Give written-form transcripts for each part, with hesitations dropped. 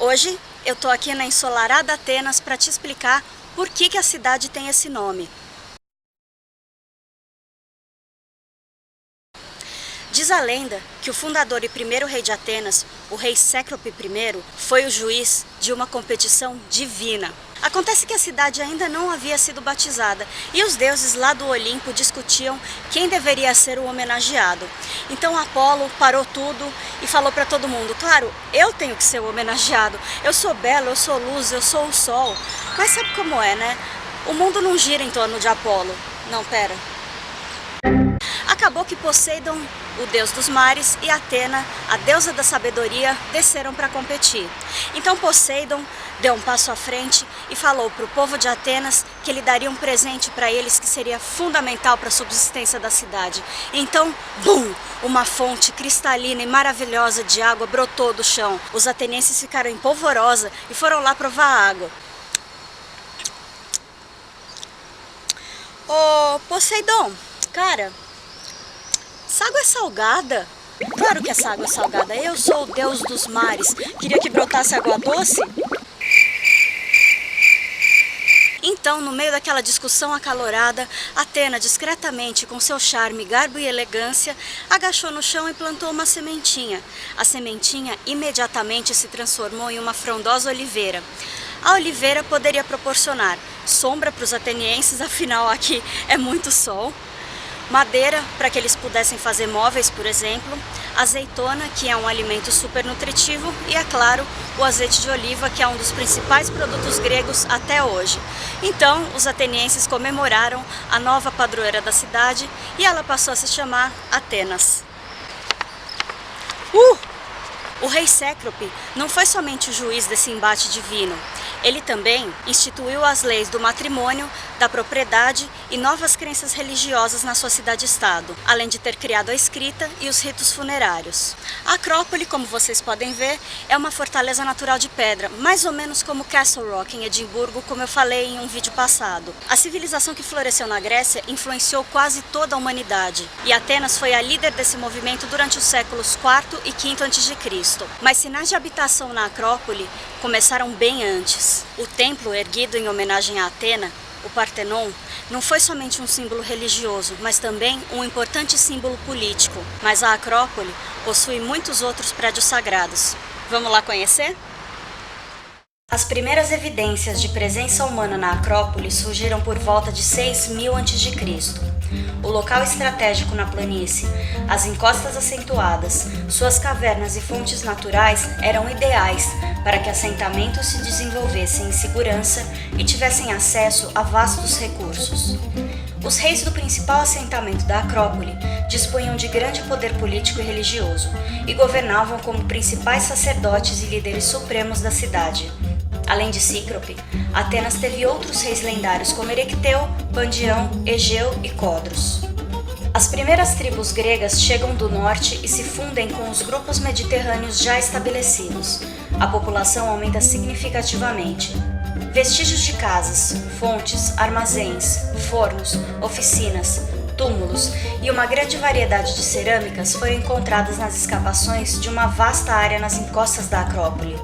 Hoje eu tô aqui na ensolarada Atenas para te explicar por que a cidade tem esse nome. Diz a lenda que o fundador e primeiro rei de Atenas, o rei Cécrope I, foi o juiz de uma competição divina. Acontece que a cidade ainda não havia sido batizada e os deuses lá do Olimpo discutiam quem deveria ser o homenageado. Então Apolo parou tudo e falou para todo mundo: claro, eu tenho que ser o homenageado, eu sou belo, eu sou luz, eu sou o sol. Mas sabe como é, né? O mundo não gira em torno de Apolo. Não, pera. Acabou que Poseidon, o deus dos mares, e Atena, a deusa da sabedoria, desceram para competir. Então Poseidon deu um passo à frente e falou para o povo de Atenas que ele daria um presente para eles que seria fundamental para a subsistência da cidade. Então, bum! Uma fonte cristalina e maravilhosa de água brotou do chão. Os atenienses ficaram em polvorosa e foram lá provar a água. Ô, Poseidon, cara, essa água é salgada? Claro que essa água é salgada. Eu sou o deus dos mares. Queria que brotasse água doce? Então, no meio daquela discussão acalorada, Atena, discretamente, com seu charme, garbo e elegância, agachou no chão e plantou uma sementinha. A sementinha imediatamente se transformou em uma frondosa oliveira. A oliveira poderia proporcionar sombra para os atenienses, afinal aqui é muito sol, madeira para que eles pudessem fazer móveis, por exemplo, azeitona, que é um alimento super nutritivo, e, é claro, o azeite de oliva, que é um dos principais produtos gregos até hoje. Então, os atenienses comemoraram a nova padroeira da cidade e ela passou a se chamar Atenas. O rei Cécrope não foi somente o juiz desse embate divino. Ele também instituiu as leis do matrimônio, da propriedade e novas crenças religiosas na sua cidade-estado, além de ter criado a escrita e os ritos funerários. A Acrópole, como vocês podem ver, é uma fortaleza natural de pedra, mais ou menos como Castle Rock em Edimburgo, como eu falei em um vídeo passado. A civilização que floresceu na Grécia influenciou quase toda a humanidade, e Atenas foi a líder desse movimento durante os séculos IV e V a.C. Mas sinais de habitação na Acrópole começaram bem antes. O templo erguido em homenagem a Atena, o Partenon, não foi somente um símbolo religioso, mas também um importante símbolo político. Mas a Acrópole possui muitos outros prédios sagrados. Vamos lá conhecer? As primeiras evidências de presença humana na Acrópole surgiram por volta de 6000 a.C. O local estratégico na planície, as encostas acentuadas, suas cavernas e fontes naturais eram ideais para que assentamentos se desenvolvessem em segurança e tivessem acesso a vastos recursos. Os reis do principal assentamento da Acrópole dispunham de grande poder político e religioso e governavam como principais sacerdotes e líderes supremos da cidade. Além de Cícrope, Atenas teve outros reis lendários como Erecteu, Pandião, Egeu e Codros. As primeiras tribos gregas chegam do norte e se fundem com os grupos mediterrâneos já estabelecidos. A população aumenta significativamente. Vestígios de casas, fontes, armazéns, fornos, oficinas, túmulos e uma grande variedade de cerâmicas foram encontradas nas escavações de uma vasta área nas encostas da Acrópole.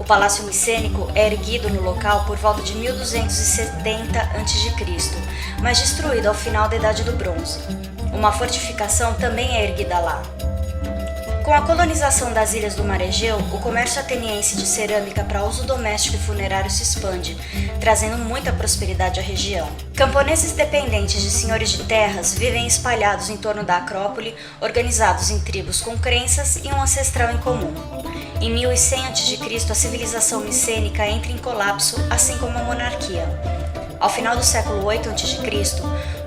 O Palácio Micênico é erguido no local por volta de 1270 a.C., mas destruído ao final da Idade do Bronze. Uma fortificação também é erguida lá. Com a colonização das ilhas do Mar Egeu, o comércio ateniense de cerâmica para uso doméstico e funerário se expande, trazendo muita prosperidade à região. Camponeses dependentes de senhores de terras vivem espalhados em torno da Acrópole, organizados em tribos com crenças e um ancestral em comum. Em 1100 a.C., a civilização micênica entra em colapso, assim como a monarquia. Ao final do século 8 a.C.,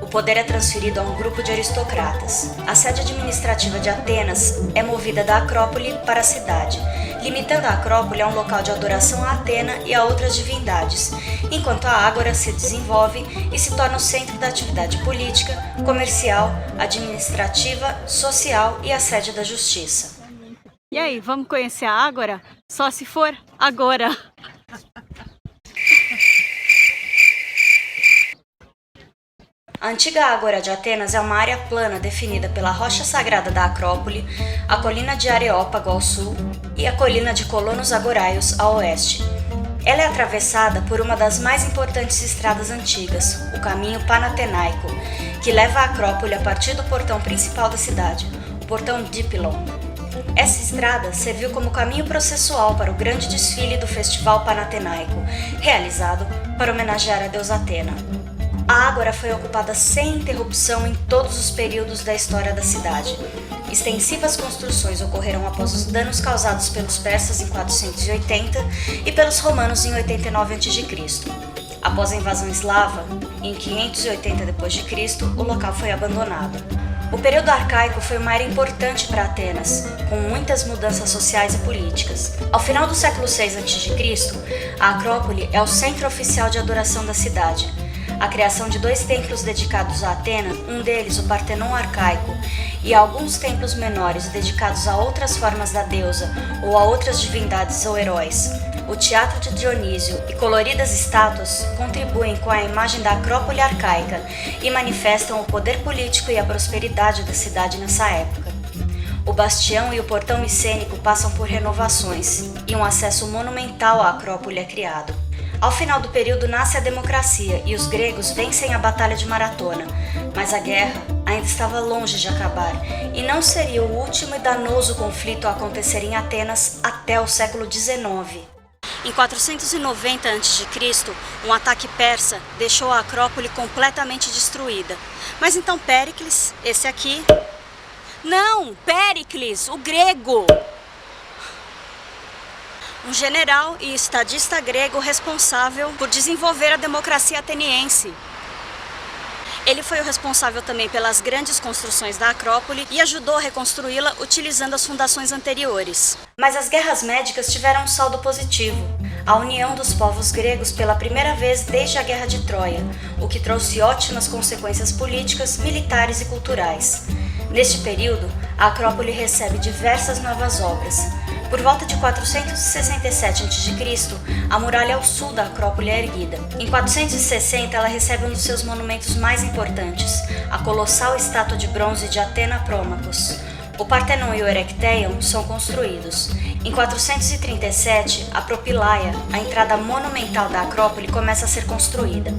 o poder é transferido a um grupo de aristocratas. A sede administrativa de Atenas é movida da Acrópole para a cidade, limitando a Acrópole a um local de adoração a Atena e a outras divindades, enquanto a Ágora se desenvolve e se torna o centro da atividade política, comercial, administrativa, social e a sede da justiça. E aí, vamos conhecer a Ágora? Só se for agora! A antiga Ágora de Atenas é uma área plana definida pela rocha sagrada da Acrópole, a colina de Areópago ao sul, e a colina de Colonos Agoraios a oeste. Ela é atravessada por uma das mais importantes estradas antigas, o caminho Panatenaico, que leva à Acrópole a partir do portão principal da cidade, o portão Dipylon. Essa estrada serviu como caminho processual para o grande desfile do Festival Panatenaico, realizado para homenagear a deusa Atena. A ágora foi ocupada sem interrupção em todos os períodos da história da cidade. Extensivas construções ocorreram após os danos causados pelos persas em 480 e pelos romanos em 89 a.C. Após a invasão eslava, em 580 d.C., o local foi abandonado. O período arcaico foi uma era importante para Atenas, com muitas mudanças sociais e políticas. Ao final do século VI a.C., a Acrópole é o centro oficial de adoração da cidade. A criação de 2 templos dedicados a Atena, um deles o Partenon arcaico, e alguns templos menores dedicados a outras formas da deusa ou a outras divindades ou heróis, o Teatro de Dionísio e coloridas estátuas contribuem com a imagem da Acrópole arcaica e manifestam o poder político e a prosperidade da cidade nessa época. O bastião e o portão micênico passam por renovações e um acesso monumental à Acrópole é criado. Ao final do período nasce a democracia e os gregos vencem a Batalha de Maratona, mas a guerra ainda estava longe de acabar e não seria o último e danoso conflito a acontecer em Atenas até o século XIX. Em 490 a.C., um ataque persa deixou a Acrópole completamente destruída. Mas então Péricles, esse aqui... Não, Péricles, o grego! Um general e estadista grego responsável por desenvolver a democracia ateniense. Ele foi o responsável também pelas grandes construções da Acrópole e ajudou a reconstruí-la utilizando as fundações anteriores. Mas as guerras médicas tiveram um saldo positivo: a união dos povos gregos pela primeira vez desde a Guerra de Troia, o que trouxe ótimas consequências políticas, militares e culturais. Neste período, a Acrópole recebe diversas novas obras. Por volta de 467 a.C., a muralha ao sul da Acrópole é erguida. Em 460, ela recebe um dos seus monumentos mais importantes, a colossal estátua de bronze de Atena Promachos. O Partenon e o Erechtheion são construídos. Em 437, a Propylaia, a entrada monumental da Acrópole, começa a ser construída.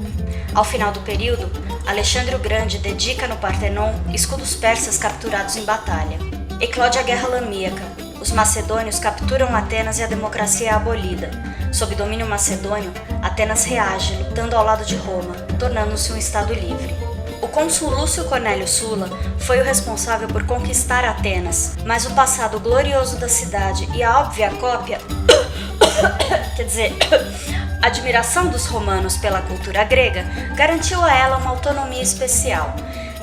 Ao final do período, Alexandre o Grande dedica no Partenon escudos persas capturados em batalha. Eclode a Guerra Lamíaca. Os macedônios capturam Atenas e a democracia é abolida. Sob domínio macedônio, Atenas reage, lutando ao lado de Roma, tornando-se um estado livre. O cônsul Lúcio Cornélio Sulla foi o responsável por conquistar Atenas, mas o passado glorioso da cidade e a óbvia cópia, a admiração dos romanos pela cultura grega, garantiu a ela uma autonomia especial.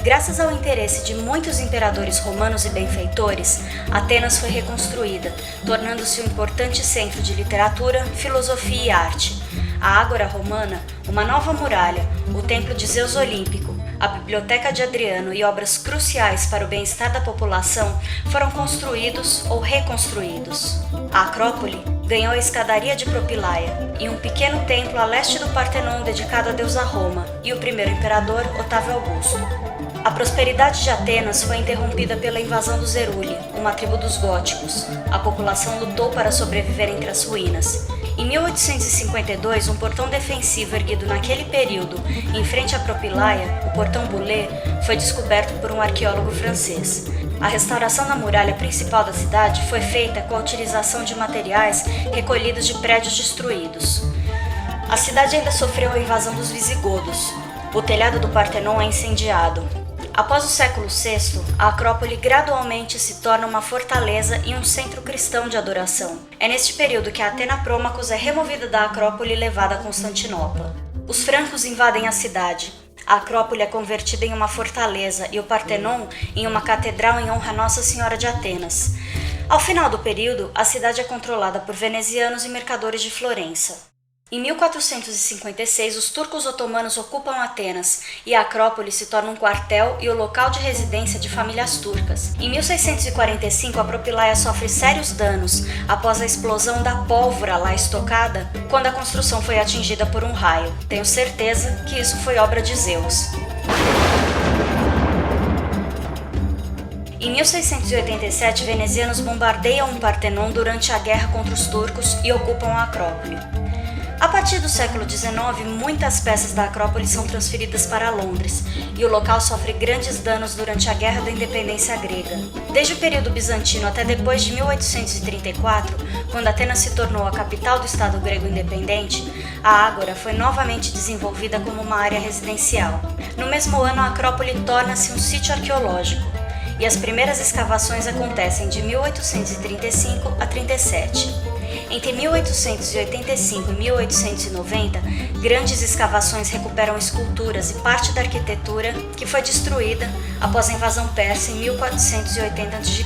Graças ao interesse de muitos imperadores romanos e benfeitores, Atenas foi reconstruída, tornando-se um importante centro de literatura, filosofia e arte. A Ágora Romana, uma nova muralha, o Templo de Zeus Olímpico, a Biblioteca de Adriano e obras cruciais para o bem-estar da população foram construídos ou reconstruídos. A Acrópole ganhou a escadaria de Propylaia e um pequeno templo a leste do Partenon dedicado à deusa Roma e o primeiro imperador, Otávio Augusto. A prosperidade de Atenas foi interrompida pela invasão dos Heruli, uma tribo dos góticos. A população lutou para sobreviver entre as ruínas. Em 1852, um portão defensivo erguido naquele período, em frente à Propylaia, o portão Boulay, foi descoberto por um arqueólogo francês. A restauração da muralha principal da cidade foi feita com a utilização de materiais recolhidos de prédios destruídos. A cidade ainda sofreu a invasão dos visigodos. O telhado do Partenon é incendiado. Após o século VI, a Acrópole gradualmente se torna uma fortaleza e um centro cristão de adoração. É neste período que a Atena Promachos é removida da Acrópole e levada a Constantinopla. Os francos invadem a cidade. A Acrópole é convertida em uma fortaleza e o Partenon em uma catedral em honra a Nossa Senhora de Atenas. Ao final do período, a cidade é controlada por venezianos e mercadores de Florença. Em 1456, os turcos otomanos ocupam Atenas e a Acrópole se torna um quartel e o local de residência de famílias turcas. Em 1645, a Propylaia sofre sérios danos após a explosão da pólvora lá estocada, quando a construção foi atingida por um raio. Tenho certeza que isso foi obra de Zeus. Em 1687, venezianos bombardeiam o Partenon durante a guerra contra os turcos e ocupam a Acrópole. A partir do século XIX, muitas peças da Acrópole são transferidas para Londres, e o local sofre grandes danos durante a Guerra da Independência grega. Desde o período bizantino até depois de 1834, quando Atenas se tornou a capital do Estado grego independente, a Ágora foi novamente desenvolvida como uma área residencial. No mesmo ano, a Acrópole torna-se um sítio arqueológico, e as primeiras escavações acontecem de 1835 a 37. Entre 1885 e 1890, grandes escavações recuperam esculturas e parte da arquitetura que foi destruída após a invasão persa em 1480 a.C.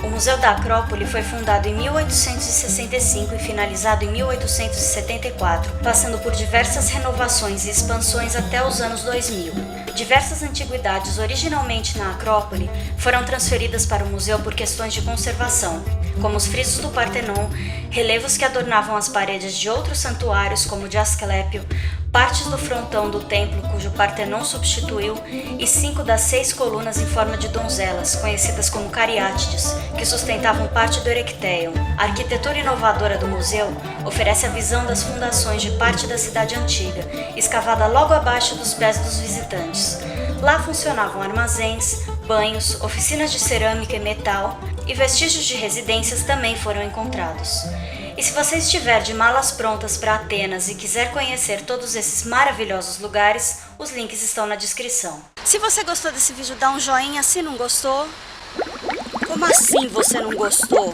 O Museu da Acrópole foi fundado em 1865 e finalizado em 1874, passando por diversas renovações e expansões até os anos 2000. Diversas antiguidades originalmente na Acrópole foram transferidas para o museu por questões de conservação, como os frisos do Partenon, relevos que adornavam as paredes de outros santuários como o de Asclépio, partes do frontão do templo cujo Partenon substituiu e 5 das 6 colunas em forma de donzelas, conhecidas como cariátides, que sustentavam parte do Erechtheion. A arquitetura inovadora do museu oferece a visão das fundações de parte da cidade antiga, escavada logo abaixo dos pés dos visitantes. Lá funcionavam armazéns, banhos, oficinas de cerâmica e metal, e vestígios de residências também foram encontrados. E se você estiver de malas prontas para Atenas e quiser conhecer todos esses maravilhosos lugares, os links estão na descrição. Se você gostou desse vídeo, dá um joinha. Se não gostou... Como assim você não gostou?